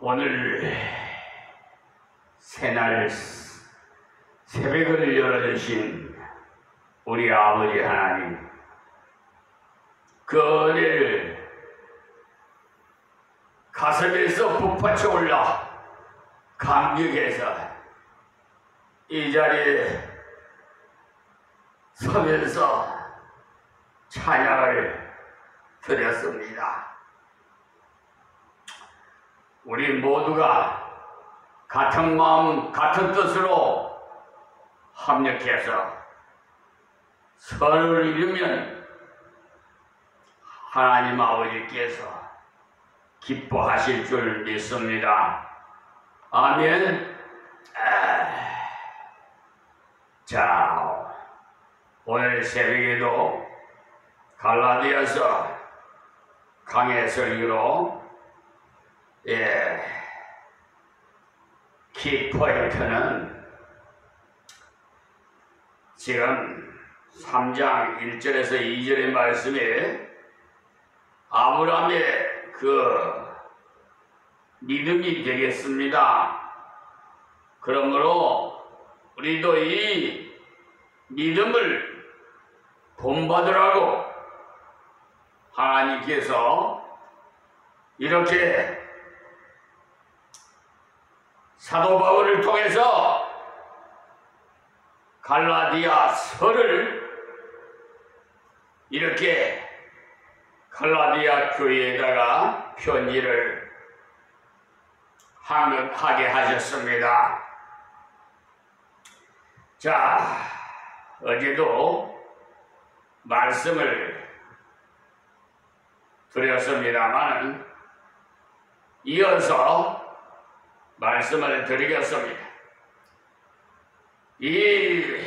오늘 새날 새벽을 열어주신 우리 아버지 하나님, 그 은혜를 가슴에서 북받쳐 올라 감격해서 이 자리에 서면서 찬양을 드렸습니다. 우리 모두가 같은 마음, 같은 뜻으로 합력해서 선을 이루면 하나님 아버지께서 기뻐하실 줄 믿습니다. 아멘. 자, 오늘 새벽에도 갈라디아서 강해 설교로 키포인트는 지금 3장 1절에서 2절의 말씀에 아브라함의 그 믿음이 되겠습니다. 그러므로 우리도 이 믿음을 본받으라고 하나님께서 이렇게 사도 바울을 통해서 갈라디아서를 이렇게 갈라디아 교회에다가 편지를 하게 하셨습니다. 자, 어제도 말씀을 드렸습니다만 이어서 말씀을 드리겠습니다. 이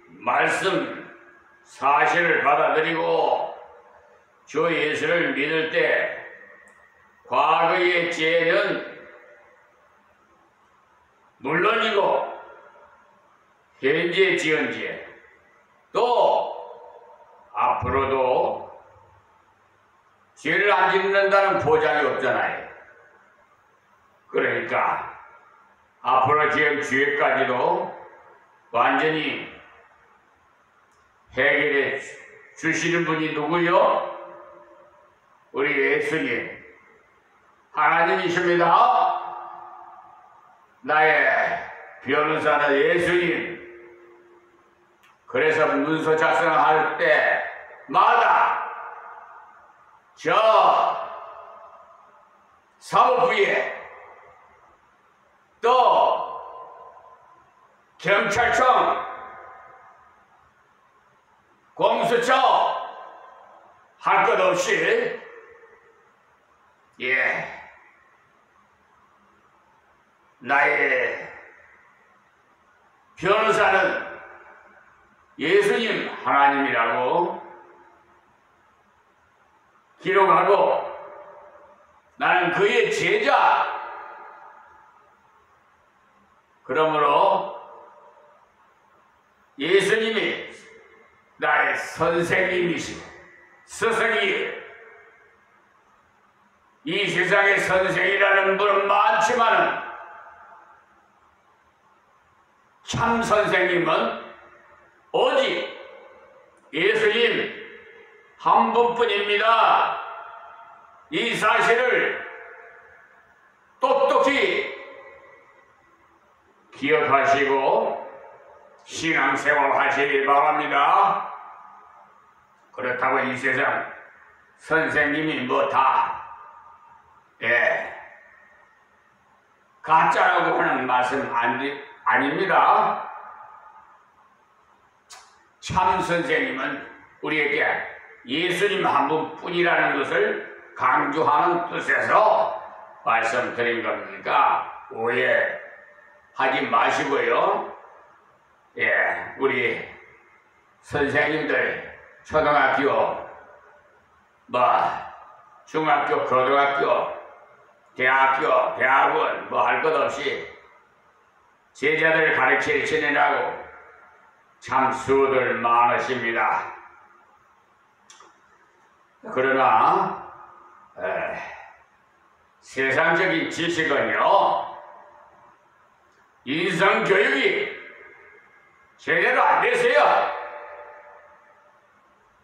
말씀 사실을 받아들이고 주 예수를 믿을 때 과거의 죄는 물론이고 현재 지은 죄 또 앞으로도 죄를 안 짓는다는 보장이 없잖아요. 그러니까 앞으로 지은 죄까지도 완전히 해결해 주시는 분이 누구요? 우리 예수님 하나님이십니다. 나의 변호사는 예수님. 그래서 문서 작성할 때마다 저 사법부에 또 경찰청, 공수처 할 것 없이 나의 변호사는 예수님 하나님이라고 기록하고 나는 그의 제자. 그러므로 예수님이 나의 선생님이시고 스승이에요. 이 세상에 선생이라는 분은 많지만은 참 선생님은 오직 예수님 한 분뿐입니다. 이 사실을 똑똑히 기억하시고 신앙생활 하시기 바랍니다. 그렇다고 이 세상 선생님이 뭐 다 가짜라고 하는 말씀 아닙니다. 참 선생님은 우리에게 예수님 한 분뿐이라는 것을 강조하는 뜻에서 말씀드린 겁니까? 오해하지 마시고요. 우리 선생님들 초등학교, 중학교, 고등학교, 대학교, 대학원 할 것 없이 제자들 가르치시느라고 참 수고들 많으십니다. 그러나 세상적인 지식은요, 인성교육이 제대로 안 돼서요.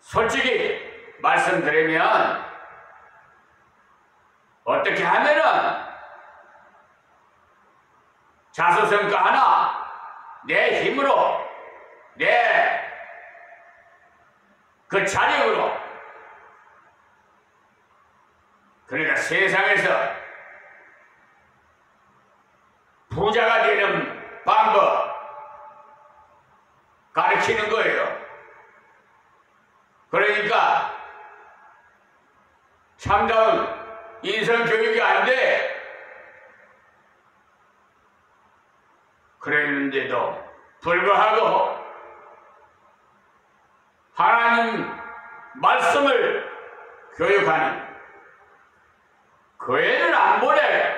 솔직히 말씀드리면 어떻게 하면은 자수성가하나 내 힘으로 내 그 자력으로, 그러니까 세상에서 부자가 되는 방법 가르치는 거예요. 그러니까 참다운 인성교육이 안 돼. 그랬는데도 불구하고 하나님 말씀을 교육하는 교회는 안 보내.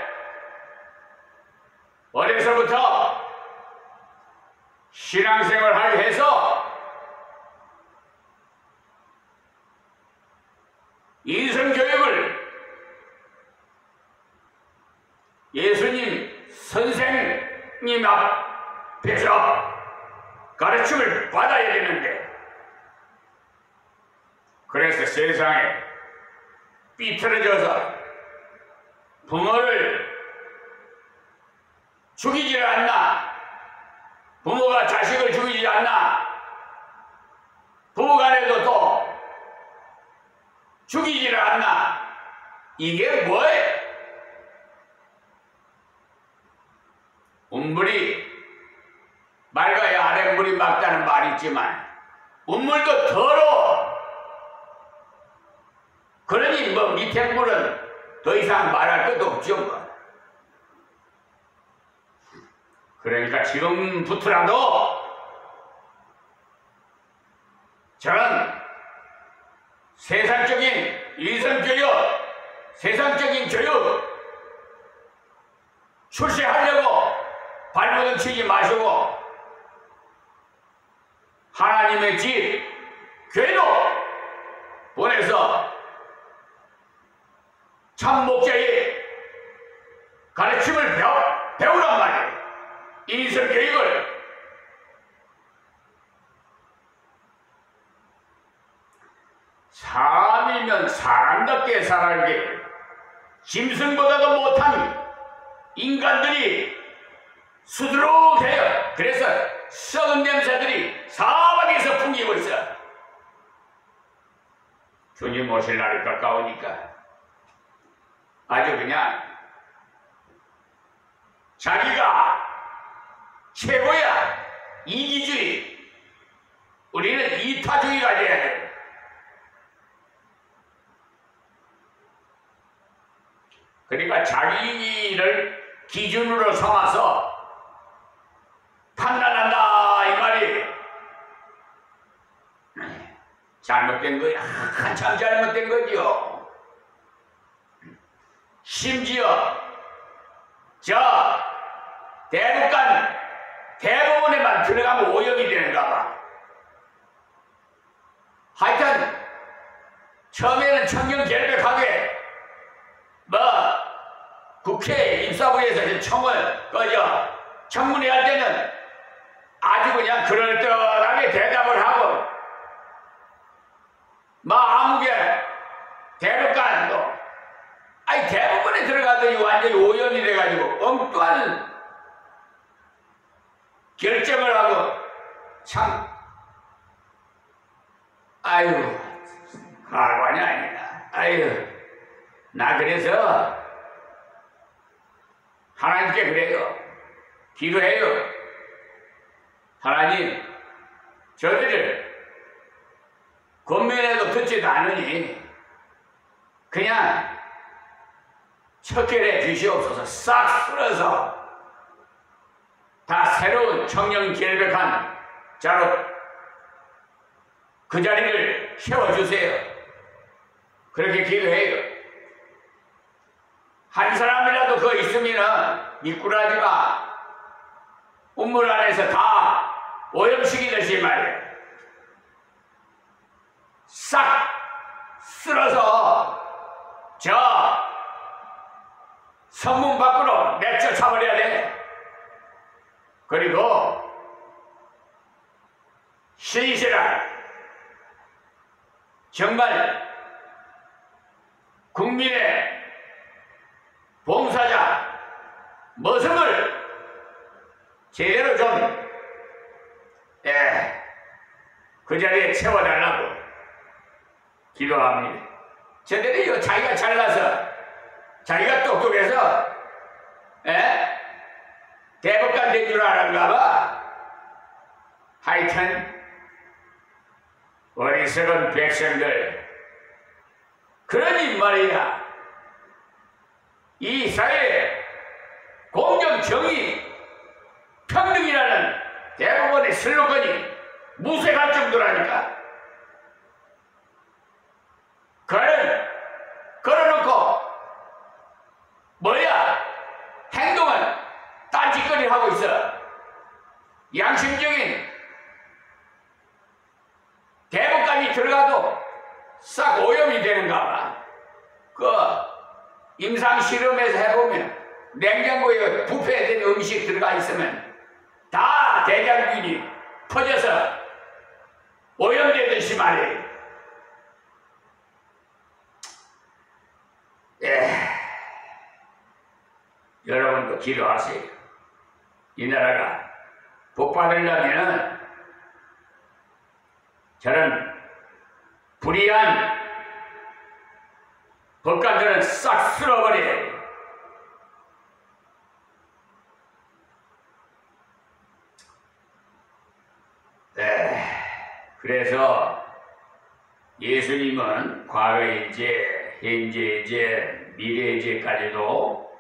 어려서부터 신앙생활하게 해서 인성교육을 예수님 선생님 앞에서 가르침을 받아야 되는데, 그래서 세상에 삐뚤어져서 부모를 죽이지 않나, 부모가 자식을 죽이지 않나, 부부간에도 또 죽이지를 않나. 이게 뭐예요? 운물이 맑아야 아랫물이 맑다는 말이 있지만 운물도 더러워. 그러니 뭐 밑에 물은 더 이상 말할 것도 없죠 뭐. 그러니까 지금부터라도 저는 세상적인 인성교육, 세상적인 교육 출시하려고 발버둥 치지 마시고 하나님의 집, 교회로 보내서 참 목자의 가르침을 배우란 말이에요. 인성교육을. 사람이면 사람답게 살아야지. 짐승보다도 못한 인간들이 수두룩해요. 그래서 썩은 냄새들이 사방에서 풍기고 있어. 주님 오실 날이 가까우니까 아주 그냥 자기가 최고야. 이기주의. 우리는 이타주의가 돼야 돼. 그러니까 자기를 기준으로 삼아서 판단한다 이 말이 잘못된 거야. 한참 잘못된 거지요. 심지어 저 대북간 대법원에만 들어가면 오염이 되는가 봐. 하여튼 처음에는 청렴결백하게 뭐 국회 입사부에서 청을 청문회 할 때는 아주 그냥 그럴듯하게 대답을 하고 뭐 아무개 대법관도 아니 대법원에 들어가더니 완전히 오염이 돼가지고 엉뚱한 결정을 하고 참 아유 가관이 아니라 아유 나 그래서 하나님께 그래요. 기도해요. 하나님 저들을 권면해도 듣지도 않으니 그냥 척결해 주시옵소서. 싹 쓸어서 다 새로운 청렴결백한 자로 그 자리를 세워주세요. 그렇게 기도해요. 한 사람이라도 그거 있으면은 미꾸라지 마. 운물 안에서 다 오염시키듯이 말이에요. 싹 쓸어서 저 성문 밖으로 내쫓아버려야 돼. 그리고 신실한 정말 국민의 봉사자 모습을 제대로 좀 그 자리에 채워달라고 기도합니다. 저들이 자기가 잘나서 자기가 똑똑해서 대법관 된 줄 알았나 봐. 하여튼 어리석은 백성들, 그러니 말이야, 이 사회에 공정, 정의, 평등이라는 대법원의 슬로건이 무색할 정도라니까. 걸어놓고 뭐야, 행동은 딴짓거리 하고 있어. 양심적인 대법관이 들어가도 싹 오염이 되는가 봐. 그 임상실험에서 해보면 냉장고에 부패된 음식 들어가 있으면 다 대장균이 퍼져서 오염되듯이 말이에요. 여러분도 기도하세요. 이 나라가 복받으려면 저런 불의한 법관들은 싹 쓸어버려야 돼요. 그래서 예수님은 과거의 죄, 현재의 죄, 미래의 죄까지도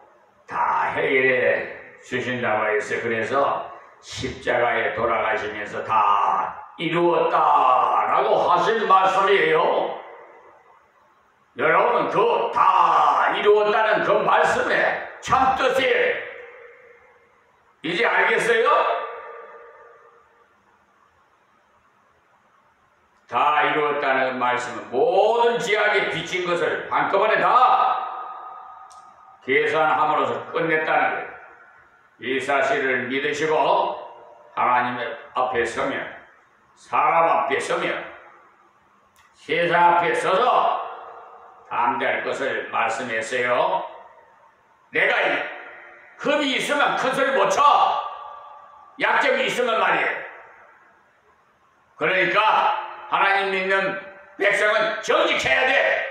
다 해결해 주신다고 했어요. 그래서 십자가에 돌아가시면서 다 이루었다라고 하신 말씀이에요. 여러분, 그 다 이루었다는 그 말씀의 참뜻이 이제 알겠어요? 다 이루었다는 말씀은 모든 지약에 비친 것을 한꺼번에 다 계산함으로써 끝냈다는 거예요. 이 사실을 믿으시고 하나님 앞에 서며 사람 앞에 서며 세상 앞에 서서 담대할 것을 말씀했어요. 내가 흠이 있으면 큰 소리 못 쳐. 약점이 있으면 말이에요. 그러니까 하나님 믿는 백성은 정직해야 돼.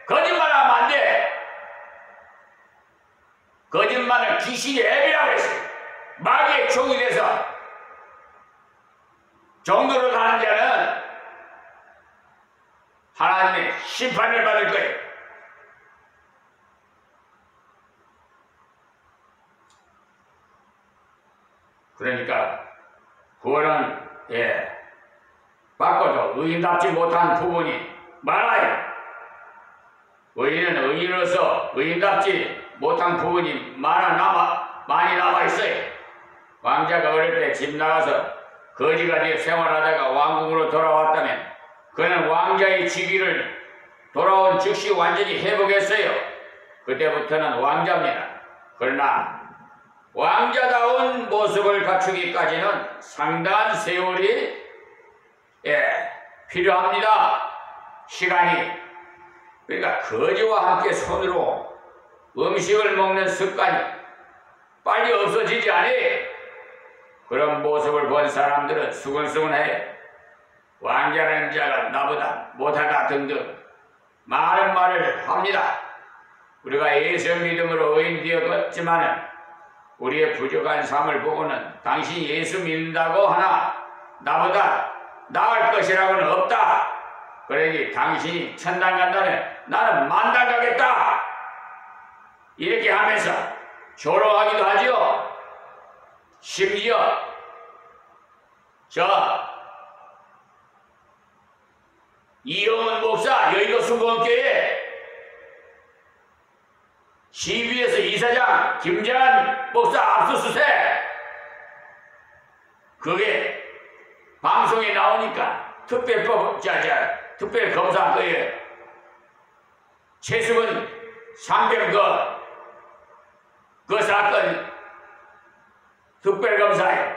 거짓말하면 안 돼. 거짓말은 귀신의 앱이라고 했어요. 마귀의 종이 돼서 종로로 가는 자는 하나님의 심판을 받을 거예요. 그러니까 구원은 바꿔도 의인답지 못한 부분이 많아요. 의인은 의인으로서 의인답지 못한 부분이 많이 남아 있어요. 왕자가 어릴 때 집 나가서 거지가 되어 생활하다가 왕궁으로 돌아왔다면 그는 왕자의 직위를 돌아온 즉시 완전히 회복했어요. 그때부터는 왕자입니다. 그러나 왕자다운 모습을 갖추기까지는 상당한 세월이 필요합니다. 시간이. 그러니까 거지와 함께 손으로 음식을 먹는 습관이 빨리 없어지지 않아요. 그런 모습을 본 사람들은 수근수근해. 왕자라는 자가 나보다 못하다 등등 많은 말을 합니다. 우리가 예수 믿음으로 의인 되었지만은 우리의 부족한 삶을 보고는 당신이 예수 믿는다고 하나 나보다 나을 것이라고는 없다. 그러니 당신이 천당 간다면 나는 만당 가겠다. 이렇게 하면서 조롱하기도 하지요. 심지어 이영은 목사 여의도 순복음교회 CBS 이사장 김재환 목사 압수수색, 그게 방송에 나오니까 특별검사 거예요. 최수근 상병 사건 특별검사에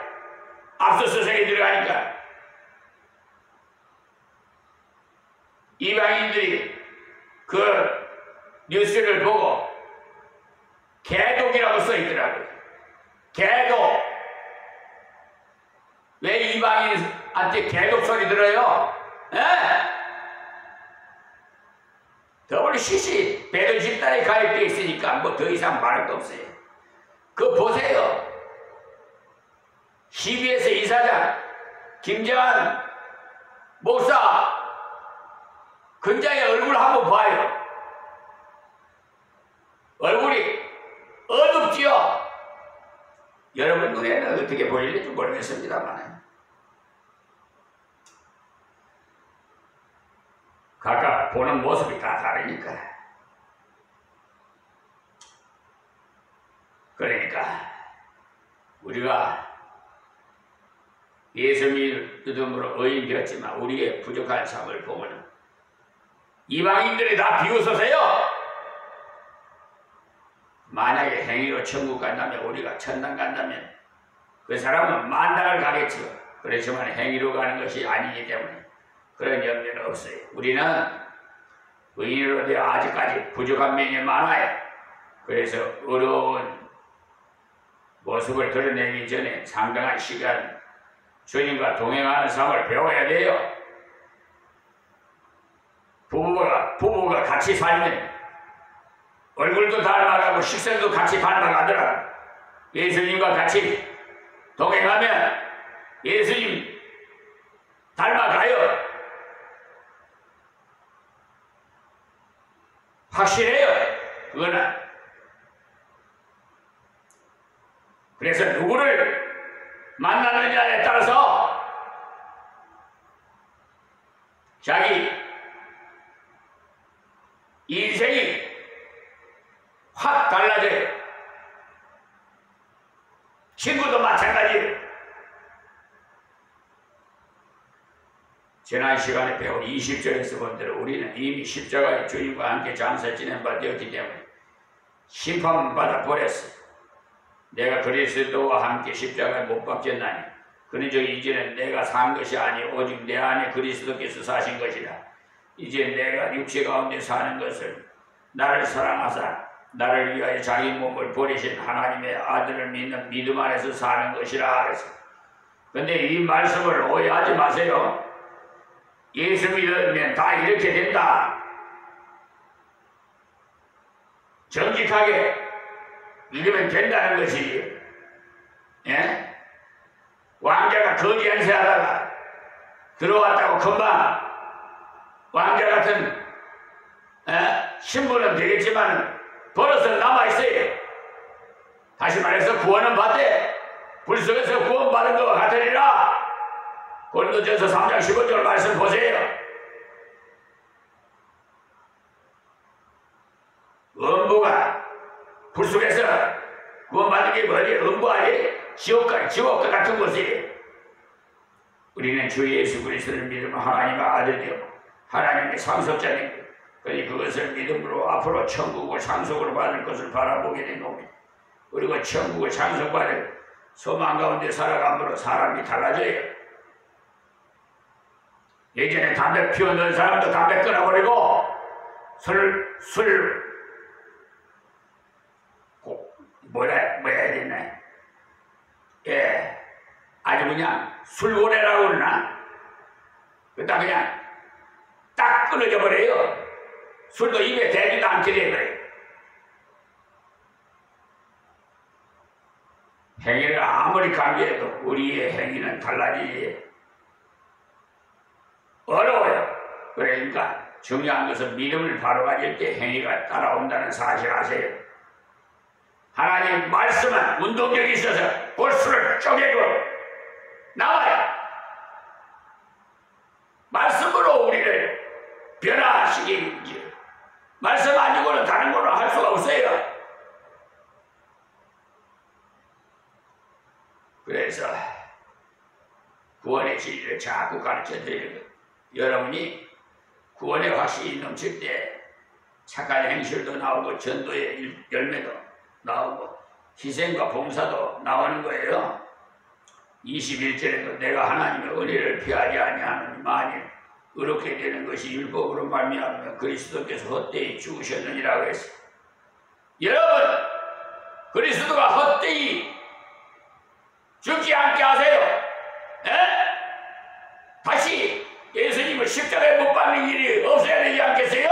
압수수색이 들어가니까 이방인들이 그 뉴스를 보고 개독이라고 써있더라고요. 개독. 왜 이방인한테 개독 소리 들어요? 에? WCC 배도 집단에 가입되어 있으니까 뭐 더 이상 말할 거 없어요. 그거 보세요. CBS 이사장 김재환 목사 근장의 얼굴 한번 봐요. 얼굴이 어둡지요? 여러분 눈에는 어떻게 보일지 모르겠습니다만 각각 보는 모습이 다 다르니까. 그러니까 우리가 예수 믿음으로 의인 되었지만 우리의 부족한 삶을 보면 이방인들이 다 비웃으세요. 만약에 행위로 천국 간다면, 우리가 천당 간다면 그 사람은 만당을 가겠죠. 그렇지만 행위로 가는 것이 아니기 때문에 그런 염려는 없어요. 우리는 의인으로 되어 아직까지 부족한 면이 많아요. 그래서 어려운 모습을 드러내기 전에 상당한 시간 주님과 동행하는 삶을 배워야 돼요. 부부가 같이 살면 얼굴도 닮아가고 식성도 같이 닮아가더라. 예수님과 같이 동행하면 예수님 닮아가요. 확실해요. 그거는. 그래서 누구를 만나느냐에 따라서 자기 인생이 확 달라져요. 친구도 마찬가지예요. 지난 시간에 배운 20절에서 본 대로 우리는 이미 십자가의 주님과 함께 장사 지낸 바 되었기 때문에 심판받아 버렸어요. 내가 그리스도와 함께 십자가에 못 박혔나니 그런즉 이제는 내가 산 것이 아니 오직 내 안에 그리스도께서 사신 것이라. 이제 내가 육체 가운데 사는 것을 나를 사랑하사 나를 위하여 자기 몸을 버리신 하나님의 아들을 믿는 믿음 안에서 사는 것이라 그래서. 근데 이 말씀을 오해하지 마세요. 예수 믿으면 다 이렇게 된다. 정직하게 믿으면 된다는 것이지. 예? 왕자가 거지 행세하다가 들어왔다고 금방 왕자 같은 신분은 되겠지만 버릇은 남아있어요. 다시 말해서 구원은 받되 불 속에서 구원받은 것과 같으리라. 고린도전서 3장 15절 말씀 보세요. 음부가 불 속에서 구원받는 게 뭐지? 음부 아니? 지옥과 같은 곳이에요. 우리는 주 예수 그리스도를 믿으면 하나님의 아들 되고 하나님의 상속자님, 그러니 그것을 믿음으로 앞으로 천국을 상속으로 받을 것을 바라보게 된 겁니다. 그리고 천국을 상속받을 소망 가운데 살아감으로 사람이 달라져요. 예전에 담배 피우던 사람도 담배 끊어버리고 뭐라 해야 되나? 예, 아주 그냥 술고래라고 그러나? 그다 그냥 딱 끊어져 버려요. 술도 입에 대지도 않게 돼버려요. 행위를 아무리 강조해도 우리의 행위는 달라지지 어려워요. 그러니까 중요한 것은 믿음을 바로 가질 때 행위가 따라온다는 사실 아세요? 하나님 말씀은 운동력이 있어서 볼수를 쪼개고 나와요. 말씀으로 우리를 변화시키지. 말씀 아니고는 다른 걸로 할 수가 없어요. 그래서 구원의 진리를 자꾸 가르쳐 드리는 거예요. 여러분이 구원의 확신이 넘칠 때 착한 행실도 나오고 전도의 열매도 나오고 희생과 봉사도 나오는 거예요. 21절에도 내가 하나님의 은혜를 피하지 아니하노니 만일 의롭게 되는 것이 율법으로 말미암으면 그리스도께서 헛되이 죽으셨느니라고 했어요. 여러분, 그리스도가 헛되이 죽지 않게 하세요. 에? 다시 예수님을 십자가에 못 박는 일이 없어야 되지 않겠어요?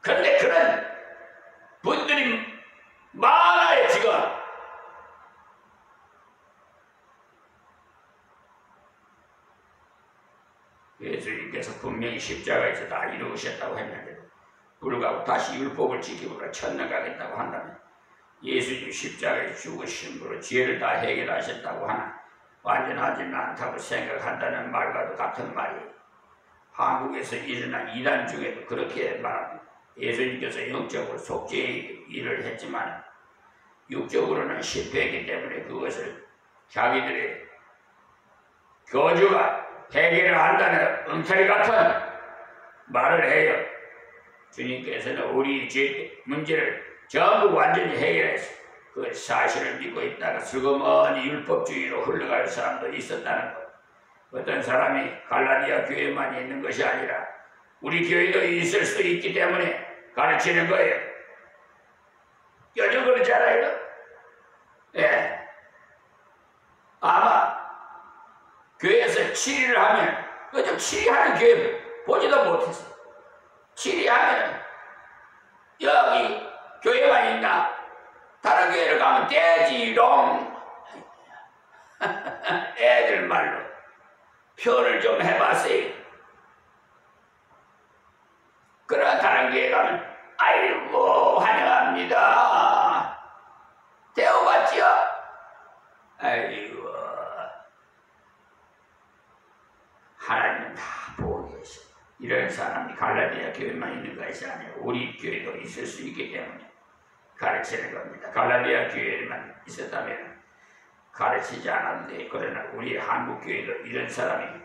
그런데 그런 분들이 많아요, 지금. 예수님께서 분명히 십자가에서 다 이루셨다고 했는데도 불구하고 다시 율법을 지키고 천당 가겠다고 한다면 예수님 십자가에 죽으심으로 죄를 다 해결하셨다고 하나 완전하지는 않다고 생각한다는 말과도 같은 말이에요. 한국에서 일어난 이단 중에도 그렇게 말합니다. 예수님께서 영적으로 속죄의 일을 했지만 육적으로는 실패했기 때문에 그것을 자기들의 교주가 해결을 한다는 엉터리 같은 말을 해요. 주님께서는 우리 죄 문제를 전부 완전히 해결했어요. 그 사실을 믿고 있다가 슬그머니 율법주의로 흘러갈 사람도 있었다는 것. 어떤 사람이 갈라디아 교회만 있는 것이 아니라 우리 교회도 있을 수 있기 때문에 가르치는 거예요. 요즘 그렇잖아요. 예. 아마 교회에서 7일을 하면 요즘 7일 하는 교회 보지도 못했어. 7일 하면 여기 교회만 있나? 다른 교회를 가면 떼지롱. 애들 말로 표현을 좀 해봤어요. 그러나 다른 교회 가면 아이고 환영합니다. 대우받지요? 아이고 하나님은 다 보고 계셔. 이런 사람이 갈라디아 교회만 있는 것이 아니라 우리 교회도 있을 수 있기 때문에 가르치는 겁니다. 갈라디아 교회만 있었다면 가르치지 않아도 돼. 그러나 우리 한국 교회도 이런 사람이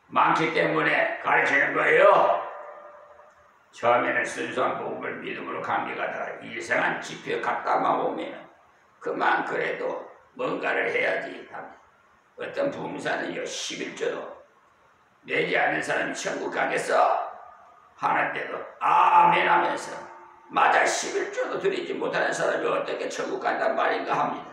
많기 때문에 가르치는 거예요. 처음에는 순수한 복음을 믿음으로 감격하다가 이상한 지표 갖다만 오면 그만 그래도 뭔가를 해야지 합니다. 어떤 부흥사는요 11조도 내지 않는 사람이 천국 가겠어? 하는데도 아멘 하면서 맞아 11조도 드리지 못하는 사람이 어떻게 천국 간단 말인가 합니다.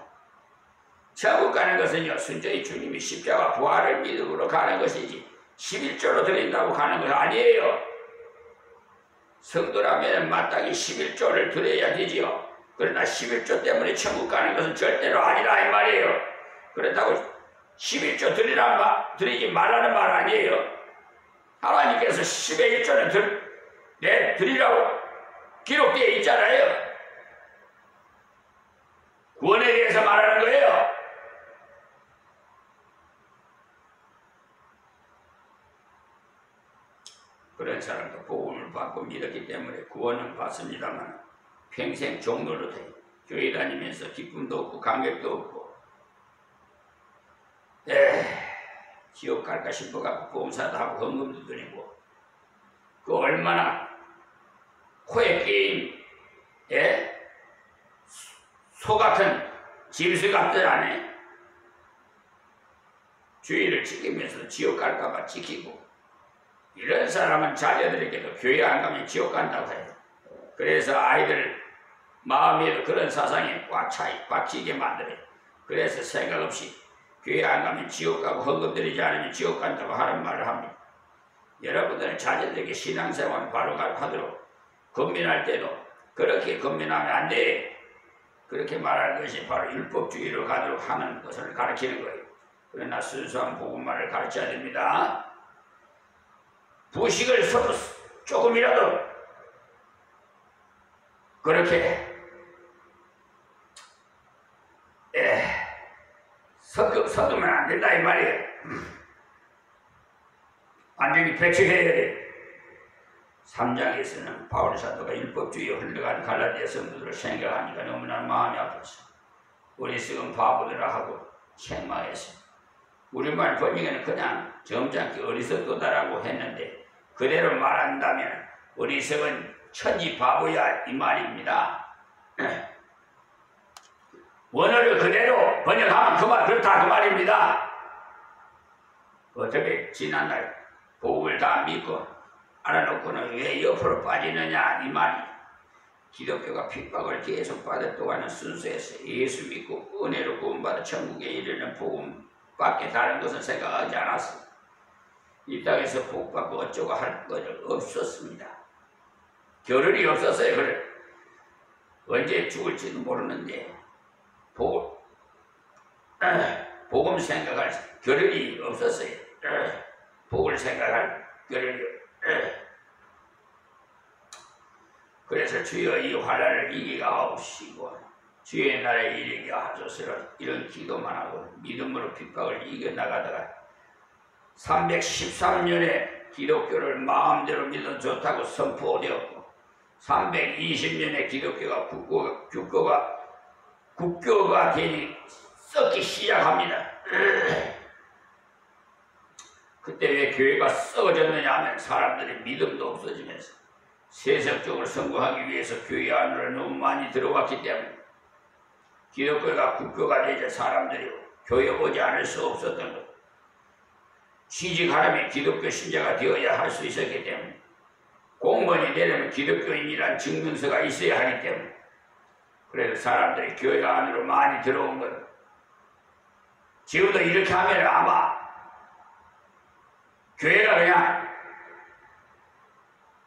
천국 가는 것은요 순전히 주님이 십자가 부활을 믿음으로 가는 것이지 11조로 드린다고 가는 것이 아니에요. 성도라면 마땅히 11조를 드려야 되지요. 그러나 11조 때문에 천국 가는 것은 절대로 아니라 이 말이에요. 그렇다고 11조 드리지 말라는 말 아니에요. 하나님께서 10의 1조는 드리라고 기록되어 있잖아요. 구원에 대해서 말하는 거예요. 그런 사람도 복음을 받고 믿었기 때문에 구원은 받습니다만 평생 종로로 돼 교회 다니면서 기쁨도 없고 감격도 없고 지옥 갈까 싶어갖고 봉사도 하고 헌금도 드리고 그 얼마나 코에 끼인 소 같은 짐승 같은 안에 주의를 지키면서 지옥 갈까봐 지키고 이런 사람은 자녀들에게도 교회 안 가면 지옥 간다고 해요. 그래서 아이들 마음에도 그런 사상이 꽉 차게 만들어요. 그래서 생각 없이 교회 안 가면 지옥 가고 헌금 드리지 않으면 지옥 간다고 하는 말을 합니다. 여러분들은 자녀들에게 신앙생활 바로 하도록 건면할 때도 그렇게 건면하면 안 돼. 그렇게 말하는 것이 바로 율법주의로 가도록 하는 것을 가르치는 거예요. 그러나 순수한 복음만을 가르쳐야 됩니다. 부식을 서로 조금이라도 그렇게 섞으면 안 된다 이 말이에요. 완전히 배척해야 돼. 3장에서는 바울 사도가 율법주의에 흘러간 갈라디아 성도들을 생각하니까 너무나 마음이 아팠어. 우리 썩은 바보들아 하고 책망했어. 우리말 번역에는 그냥 점잖게 어리석도다라고 했는데 그대로 말한다면 어리석은 천지 바보야 이 말입니다. 원어를 그대로 번역하면 그말 그렇다 그 말입니다. 어떻게 지난날 복음을 다 믿고 알아놓고는 왜 옆으로 빠지느냐 이 말이. 기독교가 핍박을 계속 받았다는 순수해서 예수 믿고 은혜로 구원받아 천국에 이르는 복음밖에 다른 것은 생각하지 않았어. 이 땅에서 복받고 어쩌고 할 것은 없었습니다. 겨를이 없었어요. 그래. 언제 죽을지도 모르는데 복음 생각할 겨를이 없었어요. 복을 생각할 겨를이. 그래서 주여 이 환난을 이기게 하옵시고 주의 나라에 이르게 하소서 이런 기도만 하고 믿음으로 핍박을 이겨나가다가 313년에 기독교를 마음대로 믿어 좋다고 선포되었고 320년에 기독교가 국교가 되니 썩기 시작합니다. 그때 왜 교회가 썩어졌느냐 하면 사람들의 믿음도 없어지면서 세속적으로 성공하기 위해서 교회 안으로 너무 많이 들어왔기 때문에 기독교가 국교가 되자 사람들이 교회 오지 않을 수 없었던 것. 취직하려면 기독교 신자가 되어야 할 수 있었기 때문에 공무원이 되려면 기독교인이란 증명서가 있어야 하기 때문에 그래서 사람들이 교회 안으로 많이 들어온 것. 지금도 이렇게 하면 아마 교회가 그냥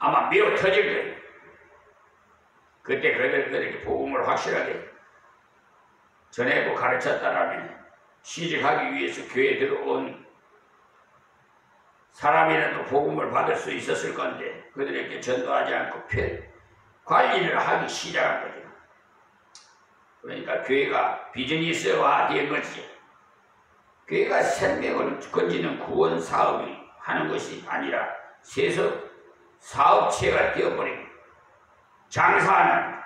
아마 미어 터질 거예요. 그때 그들에게 복음을 확실하게 전하고 가르쳤다라면 취직하기 위해서 교회에 들어온 사람이라도 복음을 받을 수 있었을 건데 그들에게 전도하지 않고 관리를 하기 시작한 거죠. 그러니까 교회가 비즈니스화 된 거지. 교회가 생명을 건지는 구원 사업이 하는 것이 아니라 세속 사업체가 되어버리고 장사하는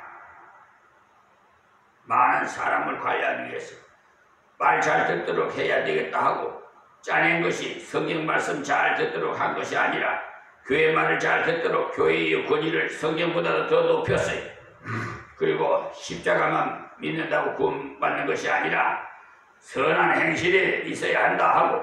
많은 사람을 관리하기 위해서 말 잘 듣도록 해야 되겠다 하고 짜낸 것이 성경 말씀 잘 듣도록 한 것이 아니라 교회 말을 잘 듣도록 교회의 권위를 성경보다도 더 높였어요. 그리고 십자가만 믿는다고 구원받는 것이 아니라 선한 행실에 있어야 한다 하고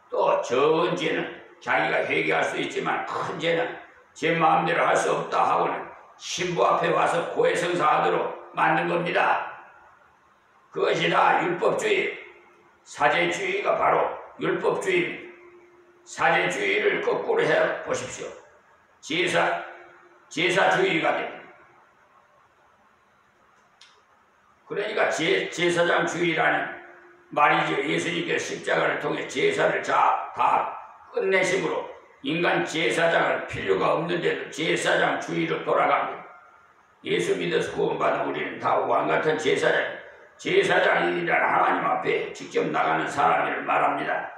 또 적은 죄는 자기가 회개할 수 있지만 큰 죄는 제 마음대로 할 수 없다 하고는 신부 앞에 와서 고해성사하도록 만든 겁니다. 그것이 다 율법주의, 사제주의가 바로 율법주의, 사제주의를 거꾸로 해 보십시오. 제사주의가 됩니다. 그러니까 제사장주의라는 말이죠. 예수님께서 십자가를 통해 제사를 다 끝내심으로 인간 제사장을 필요가 없는데도 제사장주의로 돌아갑니다. 예수 믿어서 구원받은 우리는 다 왕같은 제사장이라는 하나님 앞에 직접 나가는 사람을 말합니다.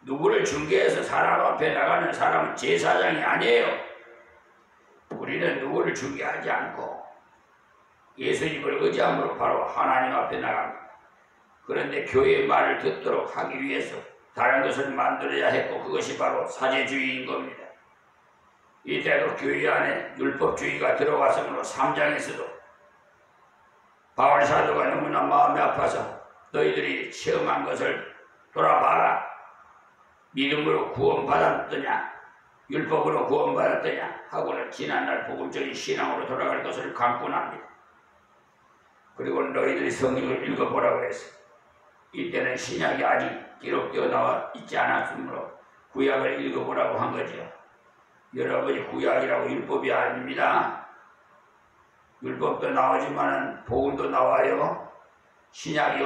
누구를 중개해서 사람 앞에 나가는 사람은 제사장이 아니에요. 우리는 누구를 중개하지 않고 예수님을 의지함으로 바로 하나님 앞에 나갑니다. 그런데 교회의 말을 듣도록 하기 위해서 다른 것을 만들어야 했고 그것이 바로 사제주의인 겁니다. 이때도 교회 안에 율법주의가 들어왔으므로 3장에서도 바울사도가 너무나 마음이 아파서 너희들이 체험한 것을 돌아봐라. 믿음으로 구원받았더냐 율법으로 구원받았더냐 하고는 지난날 복음적인 신앙으로 돌아갈 것을 강권합니다. 그리고 너희들이 성경을 읽어보라고 해서 이때는 신약이 아직 기록되어 나와 있지 않았으므로 구약을 읽어보라고 한 거죠. 여러분이 구약이라고 율법이 아닙니다. 율법도 나오지만 복음도 나와요. 신약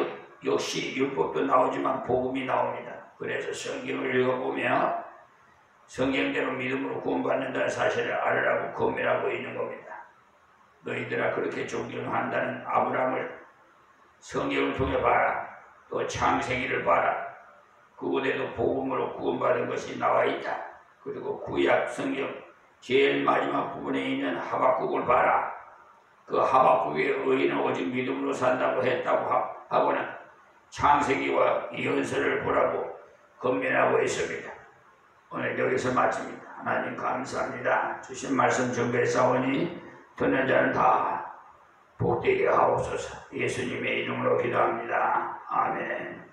역시 율법도 나오지만 복음이 나옵니다. 그래서 성경을 읽어보면 성경대로 믿음으로 구원받는다는 사실을 알으라고 권면하고 있는 겁니다. 너희들아 그렇게 존경한다는 아브라함을 성경을 통해 봐라. 또 창세기를 봐라. 그곳에도 복음으로 구원받은 것이 나와 있다. 그리고 구약 성경 제일 마지막 부분에 있는 하박국을 봐라. 그 하박국의 의인은 오직 믿음으로 산다고 했다고 하고는 창세기와 이언서를 보라고 권면하고 있습니다. 오늘 여기서 마칩니다. 하나님 감사합니다. 주신 말씀 준비했사오니 듣는 자는 다 복되게 하옵소서. 예수님의 이름으로 기도합니다. 아멘.